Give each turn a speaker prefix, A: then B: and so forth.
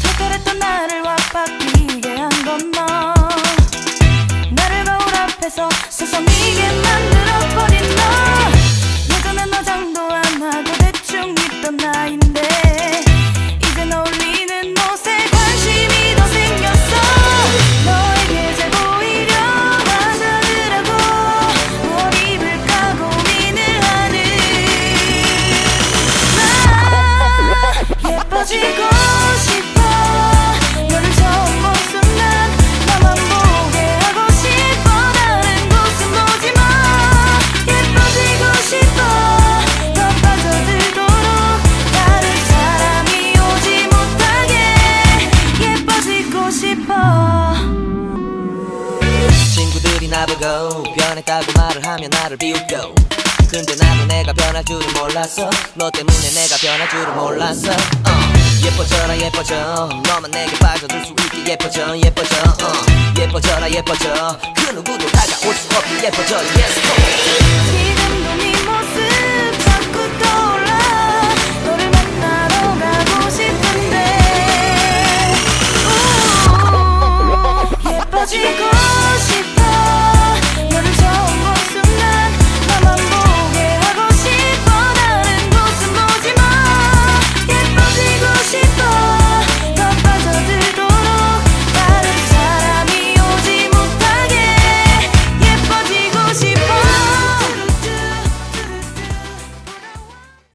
A: 털털했던 나를 왁바뀌게 한 건 너. 나를 거울 앞에서 서성이게 만들어버린 너. 예전엔 화장도 안 하고 대충 입던 나인데 이젠 어울리는 옷에 관심이 더 생겼어. 너에게 잘 보이려 화장을 하고 뭘 입을까 고민을 하는 나. 예뻐지고 싶어. 너를 처음 본 순간 나만 보게 하고 싶어. 다른 곳은 보지 마. 예뻐지고 싶어. 더 빠져들도록 다른 사람이 오지 못하게 예뻐지고 싶어.
B: 친구들이 나보고 변했다고 말을 하면 나를 비웃고, 근데 나도 내가 변할 줄은 몰랐어. 너 때문에 내가 변할 줄은 몰랐어. 예뻐져라 예뻐져. 너만 내게 빠져들 수 있게 예뻐져 예뻐져. 예뻐져라 예뻐져. 그 누구도 다가올 수 없게 예뻐져. Yes, go.